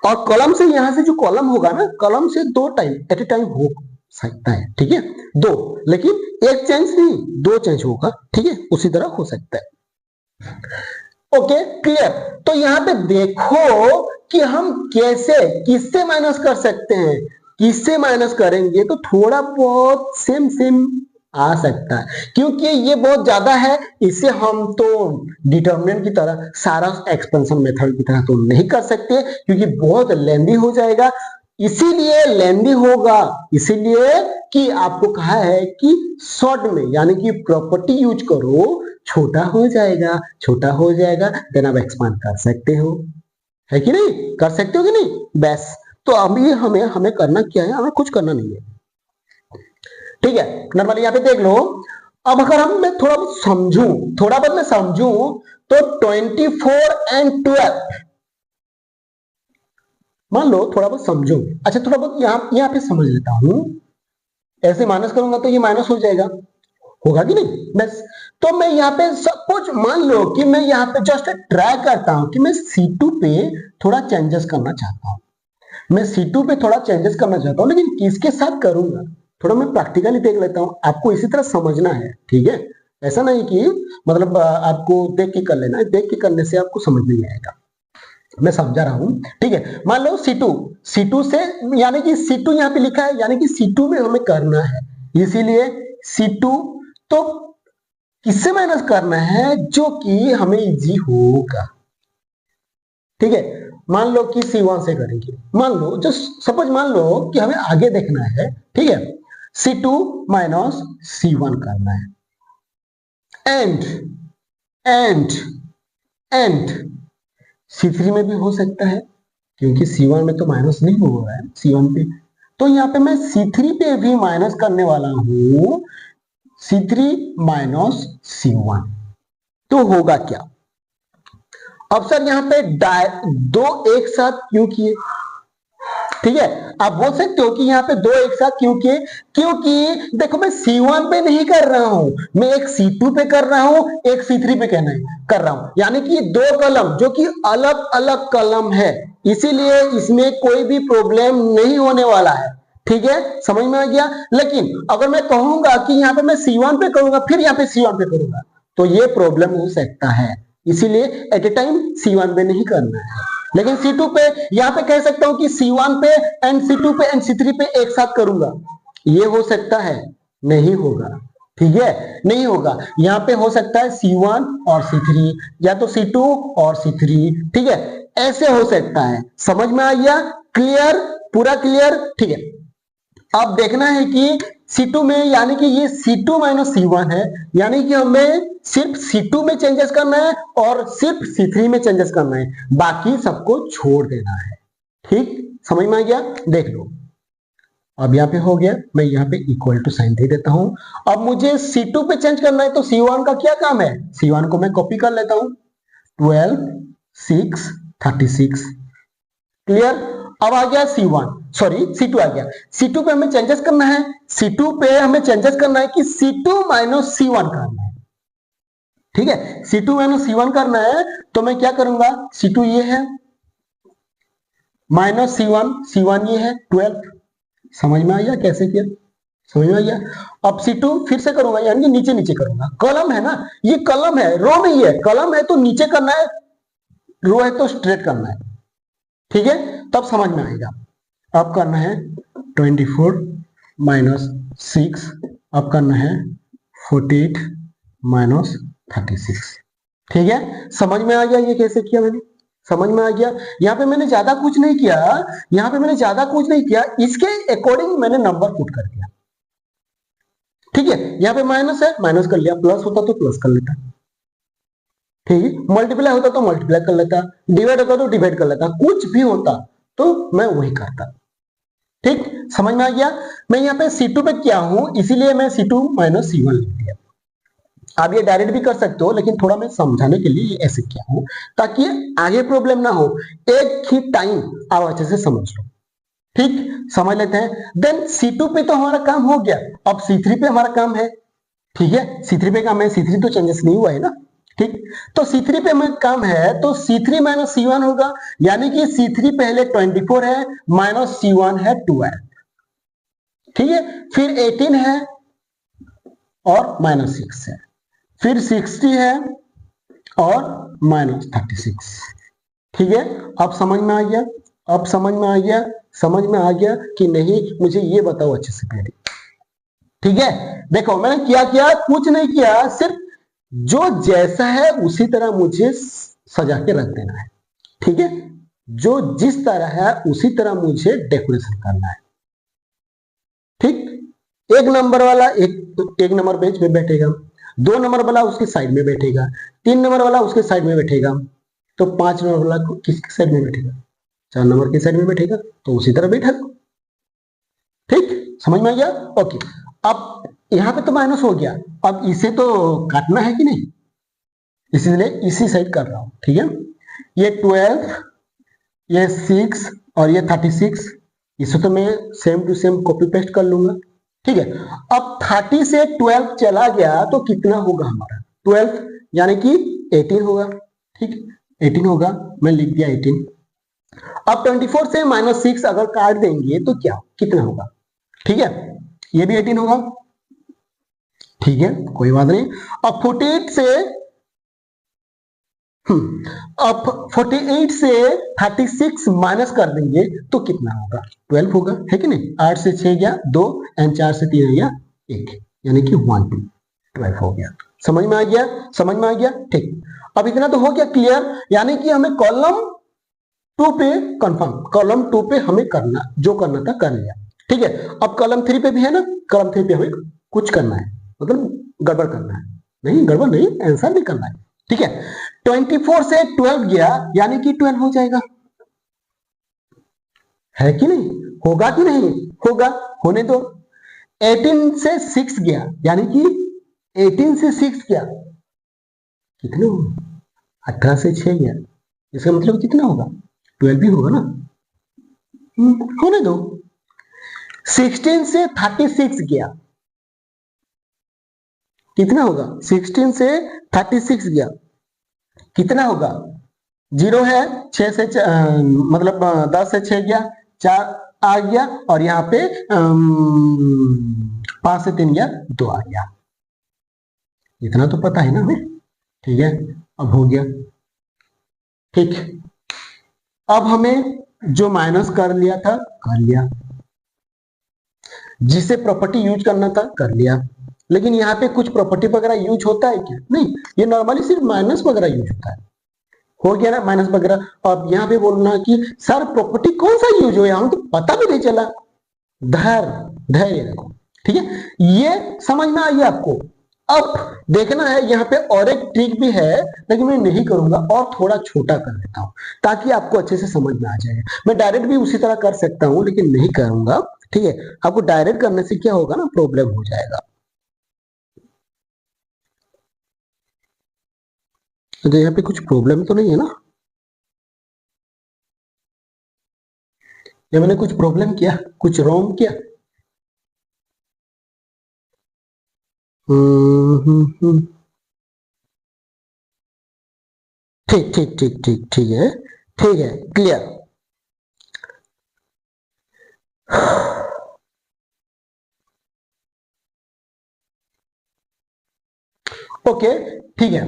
और कॉलम से यहां से जो कॉलम होगा ना, कॉलम से दो टाइम एट ए टाइम हो सकता है। ठीक है, दो, लेकिन एक चेंज नहीं, दो चेंज होगा। ठीक है, उसी तरह हो सकता है। Okay, clear. तो यहां पे देखो कि हम कैसे किससे माइनस कर सकते हैं। किससे माइनस करेंगे तो थोड़ा बहुत सेम सेम आ सकता है, क्योंकि ये बहुत ज्यादा है, इसे हम तो डिटर्मिनेंट की तरह सारा एक्सपेंशन मेथड की तरह तो नहीं कर सकते क्योंकि बहुत लेंदी हो जाएगा। इसीलिए लेंदी होगा, इसीलिए कि आपको कहा है कि शॉर्ट में यानी कि प्रॉपर्टी यूज करो, छोटा हो जाएगा, छोटा हो जाएगा, देन आप एक्सपांड कर सकते हो, है कि नहीं? कर सकते हो कि नहीं? बस, तो अभी हमें करना क्या है, हमें कुछ करना नहीं है। ठीक है, नॉर्मली यहाँ पे देख लो। अब अगर हम मैं थोड़ा बहुत समझूं, थोड़ा बहुत मैं समझूं तो 24 एंड 12 मान लो, थोड़ा बहुत समझो। अच्छा, थोड़ा बहुत यहाँ पे समझ लेता हूं। ऐसे माइनस करूंगा तो ये माइनस हो जाएगा, होगा कि नहीं? बस, तो मैं यहाँ पे सब कुछ मान लो कि मैं यहाँ पे जस्ट ट्राई करता हूं कि मैं C2 पे थोड़ा चेंजेस करना चाहता हूं। मैं C2 पे थोड़ा चेंजेस करना चाहता हूं, लेकिन किसके साथ करूंगा थोड़ा मैं प्रैक्टिकली देख लेता हूं। आपको इसी तरह समझना है। ठीक है, ऐसा नहीं कि मतलब आपको देख के कर लेना है, देख के करने से आपको समझ नहीं आएगा, मैं समझा रहा हूं। ठीक है, मान लो C2 से यानी कि C2 यहाँ पे लिखा है, यानी कि C2 में हमें करना है, इसीलिए C2 तो किससे माइनस करना है जो कि हमें इजी होगा। ठीक है, मान लो कि C1 से करेंगे, मान लो जो सपोज मान लो कि हमें आगे देखना है। ठीक है, C2 माइनस C1 करना है, एंड एंड C3 में भी हो सकता है, क्योंकि C1 में तो माइनस नहीं हो रहा है C1 पे, तो यहाँ पे मैं C3 पे भी माइनस करने वाला हूं, C3 माइनस C1। तो होगा क्या? अब सर यहाँ पे दो एक साथ क्यों किए? ठीक है, आप बोल सकते हो कि यहाँ पे दो एक साथ क्यों किए? क्योंकि देखो मैं C1 पे नहीं कर रहा हूं, मैं एक C2 पे कर रहा हूं, एक C3 पे कर रहा हूं, यानी कि दो कलम जो कि अलग अलग कलम है, इसीलिए इसमें कोई भी प्रॉब्लम नहीं होने वाला है। ठीक है, समझ में आ गया? लेकिन अगर मैं कहूंगा कि यहाँ पे मैं C1 पे करूंगा फिर यहाँ पे C1 पे करूंगा, तो ये प्रॉब्लम हो सकता है, इसीलिए एट ए टाइम C1 पे नहीं करना है। लेकिन C2 पे यहां पे कह सकता हूं कि C1 पे एंड C2 पे एंड C3 पे एक साथ करूंगा, ये हो सकता है? नहीं होगा। ठीक है, नहीं होगा। यहां पे हो सकता है C1 और C3, या तो C2 और C3। ठीक है, ऐसे हो सकता है। समझ में आ गया? क्लियर? पूरा क्लियर? ठीक है, अब देखना है कि C2 में, यानी कि ये C2 माइनस C1 है, यानी कि हमें सिर्फ C2 में चेंजेस करना है और सिर्फ C3 में चेंजेस करना है, बाकी सबको छोड़ देना है। ठीक, समझ में आ गया? देख लो, अब यहाँ पे हो गया, मैं यहाँ पे इक्वल टू साइन दे देता हूं। अब मुझे C2 पे चेंज करना है, तो C1 का क्या काम है? C1 को मैं कॉपी कर लेता हूं, 12 6 36। क्लियर? अब आ गया C1, सॉरी C2 आ गया। C2 पे हमें चेंजेस करना है, C2 पे हमें चेंजेस करना है कि C2 माइनस C1 करना है। ठीक है, C2 माइनस C1 करना है, तो मैं क्या करूंगा? C2 ये है, माइनस C1, C1 ये है 12। समझ में आ गया कैसे किया? समझ में आ गया? अब C2 फिर से करूंगा, यानी नीचे नीचे करूंगा, कलम है ना, ये कलम है, रो नहीं है। कलम है तो नीचे करना है, रो है तो स्ट्रेट करना है। ठीक है, तब समझ में आएगा। अब करना है 24 माइनस 6, अब करना है 48 माइनस 36। ठीक है, समझ में आ गया ये कैसे किया मैंने? समझ में आ गया? यहाँ पे मैंने ज्यादा कुछ नहीं किया, यहाँ पे मैंने ज्यादा कुछ नहीं किया, इसके अकॉर्डिंग मैंने नंबर पुट कर दिया। ठीक है, यहाँ पे माइनस है, माइनस कर लिया, प्लस होता तो प्लस कर लेता। ठीक है, मल्टीप्लाई होता तो मल्टीप्लाई कर लेता, डिवाइड होता तो डिवाइड कर लेता, कुछ भी होता तो मैं वही करता। ठीक, समझ में आ गया? मैं यहाँ पे C2 पे क्या हूं, इसीलिए मैं C2 माइनस C1 लिख दिया। आप ये डायरेक्ट भी कर सकते हो, लेकिन थोड़ा मैं समझाने के लिए ऐसे किया हूं, ताकि आगे प्रॉब्लम ना हो, एक ही टाइम आप अच्छे से समझ लो। ठीक, समझ लेते हैं। देन C2 पे तो हमारा काम हो गया, अब C3 पे हमारा काम है। ठीक है, C3 पे काम है, C3 तो चेंजेस नहीं हुआ है ना। ठीक, तो C3 पे हमें काम है, तो C3 माइनस C1 होगा, यानी कि C3 पहले 24 है, माइनस C1 है 12। ठीक है, फिर 18 है और माइनस 6 है, फिर 60 है और माइनस 36। ठीक है, अब समझ में आ गया? अब समझ में आ गया? समझ में आ गया कि नहीं, मुझे ये बताओ अच्छे से पहले। ठीक है, देखो मैंने क्या किया, कुछ नहीं किया, सिर्फ जो जैसा है उसी तरह मुझे सजा के रख देना है। ठीक है, जो जिस तरह है उसी तरह मुझे डेकोरेशन करना है। ठीक, एक नंबर वाला एक नंबर बेंच पे बैठेगा, 2 नंबर वाला उसके साइड में बैठेगा, 3 नंबर वाला उसके साइड में बैठेगा, तो 5 नंबर वाला किसके साइड में बैठेगा? 4 नंबर के साइड में बैठेगा, तो उसी तरह बैठा। ठीक, समझ में आ गया? ओके, अब यहां पे तो माइनस हो गया, अब इसे तो काटना है कि नहीं, इसलिए इसी साइड कर रहा हूं। ठीक है, ये 12, ये 6 और ये 36, इसे तो मैं same to same copy paste कर लूंगा। ठीक है, अब 30 से 12 चला गया तो कितना होगा हमारा? 12, यानी कि 18 होगा। ठीक, 18 होगा, मैं लिख दिया 18। अब 24 से माइनस 6 अगर काट देंगे तो क्या कितना होगा? ठीक है, ये भी 18 होगा। ठीक है, कोई बात नहीं। अब 48 से अब 48 से 36 माइनस कर देंगे तो कितना होगा? 12 होगा, है कि नहीं? 8 से 6 गया 2, एंड 4 से 3 गया 1, यानी कि 1 2 12 हो गया। समझ में आ गया? समझ में आ गया? ठीक, अब इतना तो हो गया क्लियर, यानी कि हमें कॉलम 2 पे कंफर्म, कॉलम 2 पे हमें करना, जो करना था कर लिया। ठीक है, अब कॉलम 3 पे भी है ना, कॉलम 3 पे हमें कुछ करना है, मतलब गड़बड़ करना है, नहीं गड़बड़ नहीं, आंसर भी करना है। ठीक है, 24 से 12 गया यानी कि 12 हो जाएगा, है कि नहीं? होगा कि नहीं? होगा, होने दो। 18 से 6 गया यानी कि 18 से 6 गया, कितने होगा? 18 से 6 गया, इसका मतलब कितना होगा? 12 भी होगा ना। होने दो। 16 से 36 गया, कितना होगा? 16 से 36 गया, कितना होगा? 0 है, 6 से मतलब 10 से 6 गया, 4 आ गया, और यहाँ पे 5 से 3 गया, 2 आ गया। इतना तो पता है ना हमें, ठीक है? अब हो गया, ठीक। अब हमें जो माइनस कर लिया था कर लिया, जिसे प्रॉपर्टी यूज करना था कर लिया, लेकिन यहाँ पे कुछ प्रॉपर्टी वगैरह यूज होता है क्या? नहीं, ये नॉर्मली सिर्फ माइनस वगैरह यूज होता है। हो गया ना माइनस वगैरह। अब यहाँ पे बोलना कि सर प्रॉपर्टी कौन सा यूज हुआ, हम तो पता भी नहीं चला। धैर्य रखो, ठीक है? ये समझ में आई आपको। अब देखना है यहाँ पे और एक ट्रिक भी है, लेकिन मैं नहीं करूंगा, और थोड़ा छोटा कर देता हूं ताकि आपको अच्छे से समझ में आ जाए। मैं डायरेक्ट भी उसी तरह कर सकता हूं, लेकिन नहीं करूंगा, ठीक है? आपको डायरेक्ट करने से क्या होगा ना, प्रॉब्लम हो जाएगा। तो यहाँ पे कुछ प्रॉब्लम तो नहीं है ना? या मैंने कुछ प्रॉब्लम किया, कुछ रॉन्ग किया? ठीक ठीक ठीक ठीक ठीक है, ठीक है, क्लियर। ओके, ठीक है।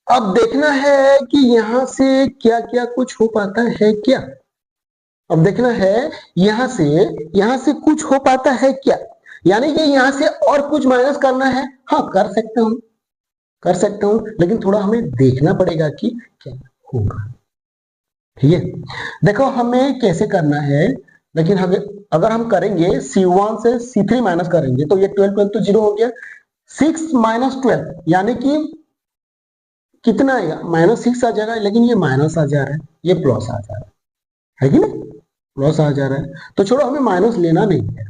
अब देखना है कि यहां से क्या क्या कुछ हो पाता है क्या। अब देखना है यहां से कुछ हो पाता है क्या, यानी कि यहां से और कुछ माइनस करना है। हाँ, कर सकता हूं, लेकिन थोड़ा हमें देखना पड़ेगा कि क्या होगा, ठीक है? देखो हमें कैसे करना है, लेकिन अगर हम करेंगे C1 से C3 माइनस करेंगे तो ये 12 तो 0 हो गया। 6 माइनस 12 यानी कि कितना आएगा? -6 आ जाएगा, लेकिन ये माइनस आ जा रहा है, ये प्लस आ जा रहा है कि नहीं? प्लस आ जा रहा है, तो छोड़ो, हमें माइनस लेना नहीं है,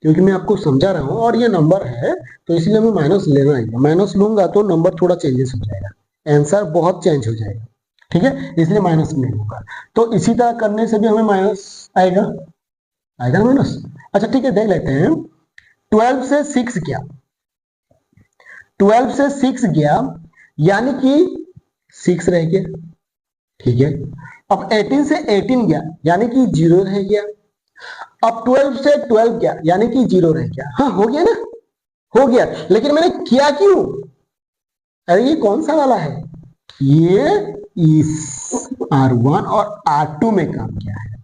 क्योंकि मैं आपको समझा रहा हूं और ये नंबर है, तो इसलिए हमें माइनस लेना नहीं है। माइनस लूंगा तो नंबर थोड़ा चेंजेस हो जाएगा, आंसर बहुत चेंज हो जाएगा, ठीक है? इसलिए माइनस नहीं होगा। तो इसी तरह करने से भी हमें माइनस आएगा, आएगा माइनस। अच्छा ठीक है, देख लेते हैं। 12 से 6 गया, 12 से 6 गया यानी कि 6 रह गया, ठीक है? अब 18 से 18 गया यानी कि 0 रह गया। अब 12 से 12 गया यानी कि 0 रह गया। हाँ, हो गया ना, हो गया, लेकिन मैंने किया क्यों? अरे ये कौन सा वाला है? ये इस R1 और R2 में काम किया है,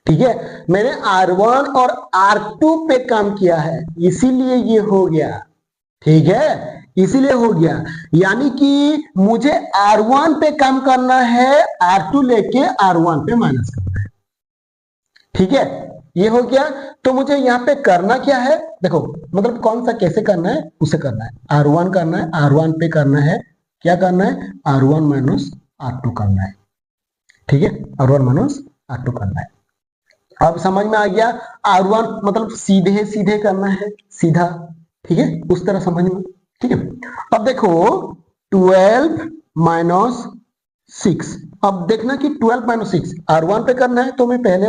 ठीक है? मैंने R1 और R2 पे काम किया है, इसीलिए ये हो गया, ठीक है? इसीलिए हो गया, यानी कि मुझे R1 पे काम करना है, R2 लेके R1 पे माइनस करना है, ठीक है? ये हो गया। तो मुझे यहाँ पे करना क्या है, देखो, मतलब कौन सा कैसे करना है उसे करना है। R1 करना है, R1 पे करना है, क्या करना है? R1 माइनस R2 करना है, ठीक है? R1 माइनस R2 करना है। अब समझ में आ गया? R1 मतलब सीधे सीधे करना है, सीधा, ठीक है? उस तरह समझ में, ठीक है? अब देखो 12 माइनस 6, अब देखना कि 12 माइनस 6 R1 पे करना है, तो मैं पहले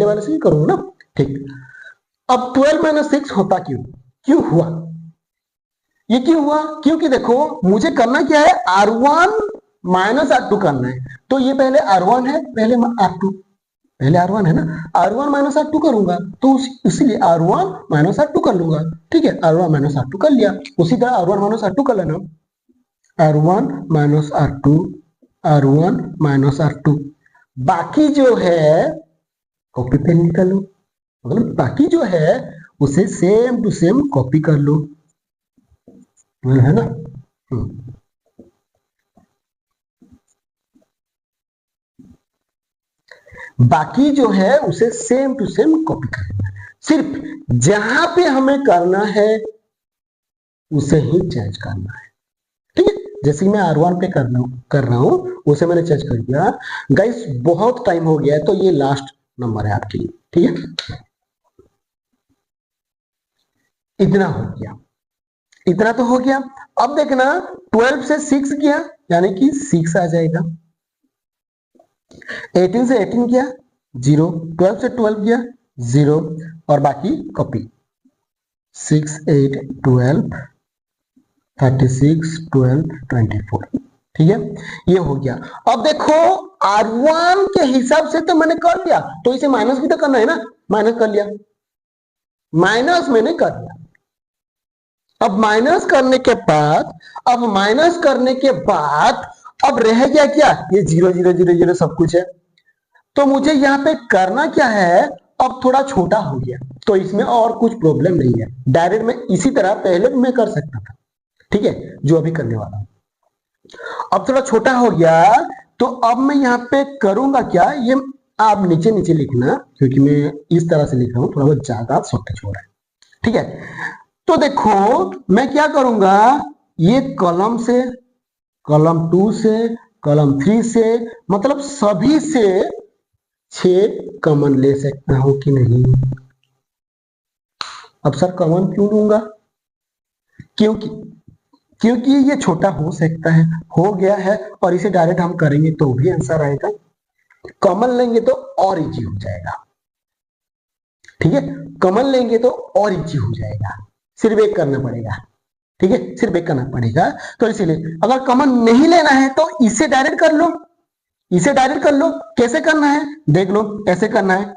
वाले से ही करूंगा ना, ठीक? अब 12 माइनस 6 होता क्यों हुआ? ये क्यों हुआ? क्योंकि देखो मुझे करना क्या है, R1 माइनस R2 करना है, तो ये पहले R1 है, पहले R1 है ना, R1 माइनस R2 करूंगा, तो इसलिए R1 माइनस R2 कर लूंगा, ठीक है? R1 माइनस R2 कर लिया, उसी तरह R1 माइनस R2 कर लेना, R1 minus R2, R1 minus R2। बाकी जो है कॉपी पेन निकालो, मतलब बाकी जो है उसे सेम टू सेम कॉपी कर लो, है ना? बाकी जो है उसे सेम टू सेम कॉपी करना है, सिर्फ जहां पे हमें करना है उसे ही चेंज करना है, ठीक है? जैसे कि मैं R1 पे कर रहा हूं उसे मैंने चेंज कर दिया। गाइस बहुत टाइम हो गया है, तो ये लास्ट नंबर है आपके लिए, ठीक है। इतना हो गया, इतना तो हो गया। अब देखना 12 से 6 गया यानी कि 6 आ जाएगा। 18 से 18 गया 0, 12 से 12 गया 0, और बाकी कॉपी 6 8 12 36 12 24, ठीक है, ये हो गया। अब देखो R1 के हिसाब से तो मैंने कर लिया, तो इसे माइनस भी तो करना है ना, माइनस कर लिया, माइनस मैंने कर लिया। अब माइनस करने के बाद, अब रह गया क्या, ये 0 0 0 0 सब कुछ है। तो मुझे यहाँ पे करना क्या है, अब थोड़ा छोटा हो गया, तो इसमें और कुछ प्रॉब्लम नहीं है, डायरेक्ट मैं इसी तरह पहले भी मैं कर सकता था, ठीक है, जो अभी करने वाला हूं। अब थोड़ा छोटा हो गया, तो अब मैं यहाँ पे करूंगा क्या, ये आप नीचे नीचे लिखना, क्योंकि मैं इस तरह से लिख रहा हूं, थोड़ा बहुत ज्यादा शॉर्टेज हो रहा है, ठीक है। तो देखो मैं क्या करूंगा, ये कॉलम से, कॉलम 2 से, कॉलम 3 से, मतलब सभी से 6 कॉमन ले सकता हूं कि नहीं। अब सर कॉमन क्यों लूंगा, क्योंकि ये छोटा हो सकता है, हो गया है, और इसे डायरेक्ट हम करेंगे तो भी आंसर आएगा। कॉमन लेंगे तो और इजी हो जाएगा, ठीक है, कॉमन लेंगे तो और इजी हो जाएगा, सिर्फ एक करना पड़ेगा, ठीक है, सिर्फ एक करना पड़ेगा। तो इसीलिए अगर कॉमन नहीं लेना है तो इसे डायरेक्ट कर लो, इसे डायरेक्ट कर लो। कैसे करना है देख लो, ऐसे करना है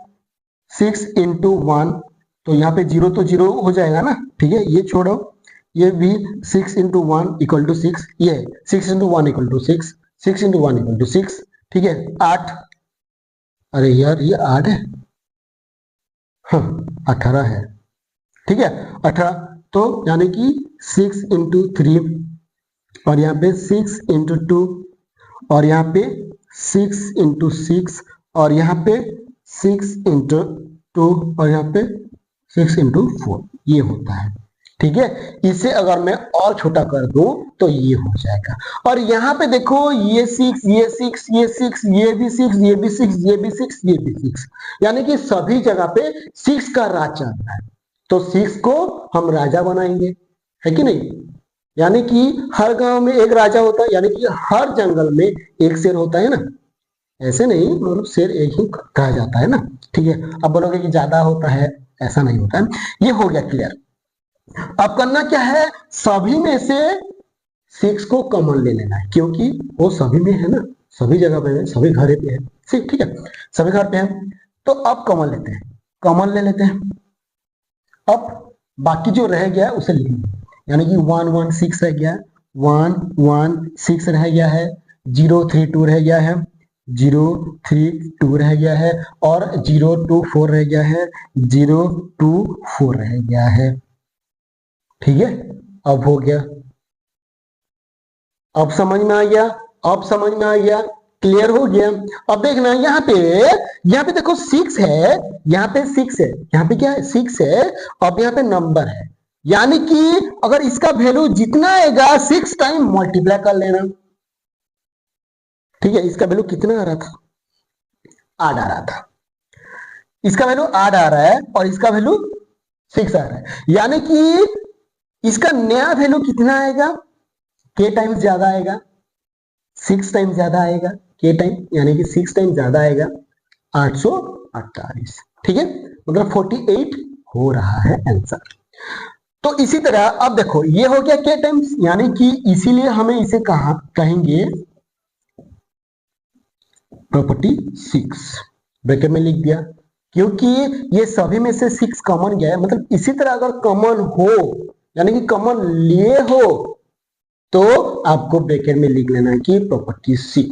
6 इंटू 1, तो यहाँ पे 0 तो 0 हो जाएगा ना, ठीक है, ये छोड़ो, ये भी 6 इंटू 1 इक्वल टू 6, ये 6 into 1 equal to 6, 6 into 1 equal to 6, ठीक है, 8, अरे यार ये 8 है, हाँ 18 है, ठीक है 18, तो यानी कि 6 इंटू 3, और यहाँ पे 6 इंटू 2, और यहाँ पे 6 इंटू 6, और यहाँ पे 6 इंटू 2, और यहाँ पे 6 इंटू 4, ये होता है, ठीक है। इसे अगर मैं और छोटा कर दूं तो ये हो जाएगा। और यहाँ पे देखो ये 6, ये 6, ये 6, ये भी 6, ये भी 6, ये भी 6, ये भी 6, यानी कि सभी जगह पे 6 का राज चल रहा है, तो 6 को हम राजा बनाएंगे, है कि नहीं। यानी कि हर गांव में एक राजा होता है, यानी कि हर जंगल में एक शेर होता है ना, ऐसे नहीं, मतलब शेर एक ही कहा जाता है ना, ठीक है। अब बोलोगे कि ज्यादा होता है, ऐसा नहीं होता है। ये हो गया क्लियर। अब करना क्या है, सभी में से 6 को कॉमन ले लेना है, क्योंकि वो सभी में है ना, सभी जगह पे है, सभी घर पे है, ठीक है, सभी घर पे है। तो अब कॉमन लेते हैं, कॉमन ले लेते हैं। अब बाकी जो रह गया है उसे लिखेंगे, यानी कि 1 1 6 रह गया, 1 1 6 रह गया है, 0 3 2 रह गया है, 0 3 2 रह गया है, और 0 2 4 रह गया है, 0 2 4 रह गया है, ठीक है। अब हो गया, अब समझ में आ गया, अब समझ में आ गया, क्लियर हो गया। अब देखना यहाँ पे देखो 6 है, यहाँ पे 6 है, यहाँ पे क्या है 6 है, अब यहाँ पे नंबर है, यानी कि अगर इसका वैल्यू जितना आएगा 6 टाइम मल्टीप्लाई कर लेना, ठीक है। इसका वैल्यू कितना आ रहा था, 8 आ रहा था, इसका वैल्यू 8 आ रहा है, और इसका वैल्यू 6 आ रहा है, यानी कि इसका नया वैल्यू कितना आएगा, के टाइम्स ज्यादा आएगा, 6 टाइम ज्यादा आएगा, के टाइम, यानी कि 6 टाइम ज्यादा आएगा, 848, ठीक है, मतलब 48 हो रहा है आंसर। तो इसी तरह अब देखो ये हो गया के टाइम्स, यानी कि इसीलिए हमें इसे कहा कहेंगे प्रॉपर्टी 6, ब्रैकेट में लिख दिया, क्योंकि ये सभी में से 6 कॉमन गया है, मतलब इसी तरह अगर कॉमन हो, यानी कि कॉमन लिए हो, तो आपको ब्रैकेट में लिख लेना कि प्रॉपर्टी 6,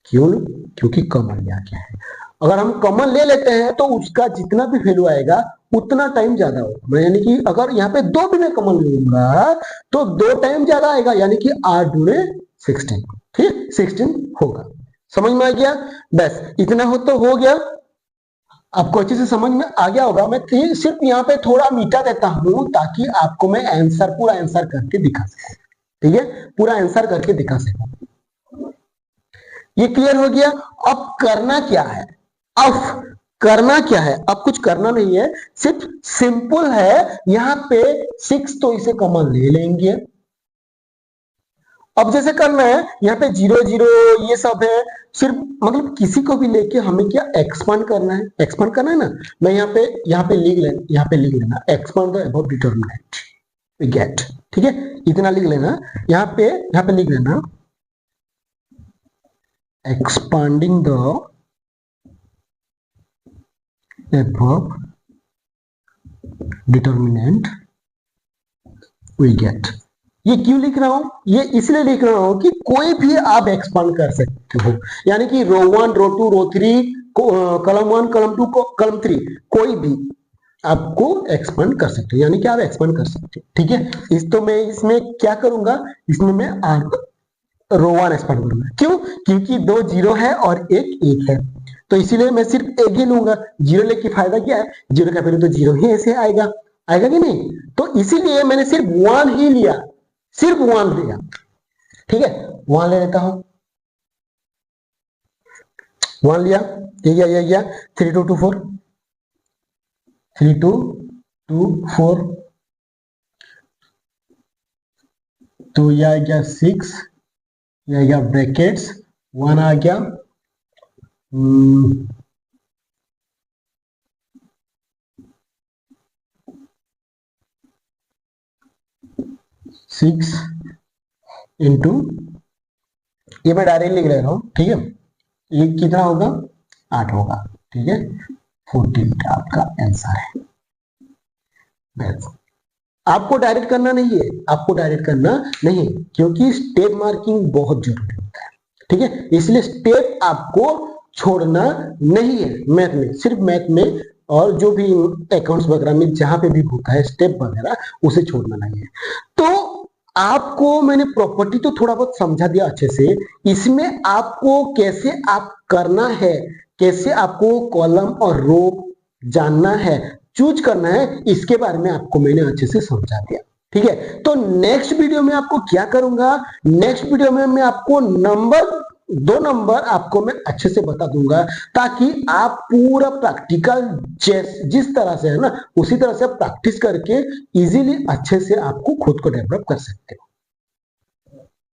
क्यों, क्योंकि कॉमन लिया गया है। अगर हम कॉमन ले लेते हैं तो उसका जितना भी वैल्यू आएगा उतना टाइम ज्यादा होगा, यानी कि अगर यहाँ पे 2 भी मैं कॉमन लूंगा तो 2 टाइम ज्यादा आएगा, यानी कि 8 दूने 16, ठीक 16 होगा। समझ में आ गया, बस इतना हो तो हो गया, आपको अच्छे से समझ में आ गया होगा। मैं सिर्फ यहाँ पे थोड़ा मीठा देता हूं ताकि आपको मैं आंसर पूरा आंसर करके दिखा सकूं, ठीक है, पूरा आंसर करके दिखा सको। ये क्लियर हो गया। अब करना क्या है, अब करना क्या है, अब कुछ करना नहीं है, सिर्फ सिंपल है। यहां पे 6 तो इसे कॉमन ले लेंगे। अब जैसे करना है, यहाँ पे 0 0 ये सब है, सिर्फ मतलब किसी को भी लेके हमें क्या एक्सपांड करना है, एक्सपांड करना है ना। मैं यहाँ पे लिख लेना expand the above determinant we get, ठीक है, इतना लिख लेना। यहाँ पे लिख लेना expanding the above determinant we get। ये क्यों लिख रहा हूं, ये इसलिए लिख रहा हूं कि कोई भी आप एक्सपांड कर सकते हो, यानी कि रो 1 रो 2 रो 3 कॉलम 1 कॉलम 2 कॉलम 3 कोई भी आपको एक्सपांड कर सकते हो, यानी कि आप एक्सपांड कर सकते हो, ठीक है। तो मैं इसमें क्या करूंगा, इसमें मैं रो 1 एक्सपांड करूंगा। क्यों, क्योंकि 2 0 है और एक 1 है, तो इसीलिए मैं सिर्फ एक ही लूंगा। 0 लेके फायदा क्या है, 0 का पहले तो 0 ही ऐसे आएगा, आएगा कि नहीं। तो इसीलिए मैंने सिर्फ 1 ही लिया, सिर्फ 1 लिया, ठीक है। 1 ले लेता हूं, 1 लिया, ये गया 3 2 2 4 3 2 2 4, तो यह आ गया 6, यह आ गया ब्रैकेट्स 1 आ गया, 6 इंटू, ये मैं डायरेक्ट लिख रहा हूं, ठीक है। ये कितना होगा, 8 होगा, ठीक है। 14 आपका आंसर है। बस आपको डायरेक्ट करना नहीं है, आपको डायरेक्ट करना नहीं, क्योंकि स्टेप मार्किंग बहुत जरूरी होता है, ठीक है। इसलिए स्टेप आपको छोड़ना नहीं है मैथ में, सिर्फ मैथ में और जो भी अकाउंट्स वगैरह में जहां पे भी होता है स्टेप वगैरह उसे छोड़ना नहीं है। तो आपको मैंने प्रॉपर्टी तो थोड़ा बहुत समझा दिया अच्छे से, इसमें आपको कैसे आप करना है, कैसे आपको कॉलम और रो जानना है, चूज करना है, इसके बारे में आपको मैंने अच्छे से समझा दिया, ठीक है। तो नेक्स्ट वीडियो में आपको क्या करूंगा, नेक्स्ट वीडियो में मैं आपको दो नंबर आपको मैं अच्छे से बता दूंगा, ताकि आप पूरा प्रैक्टिकल जिस तरह से है ना, उसी तरह से प्रैक्टिस करके इजीली अच्छे से आपको खुद को डेवलप कर सकते हो।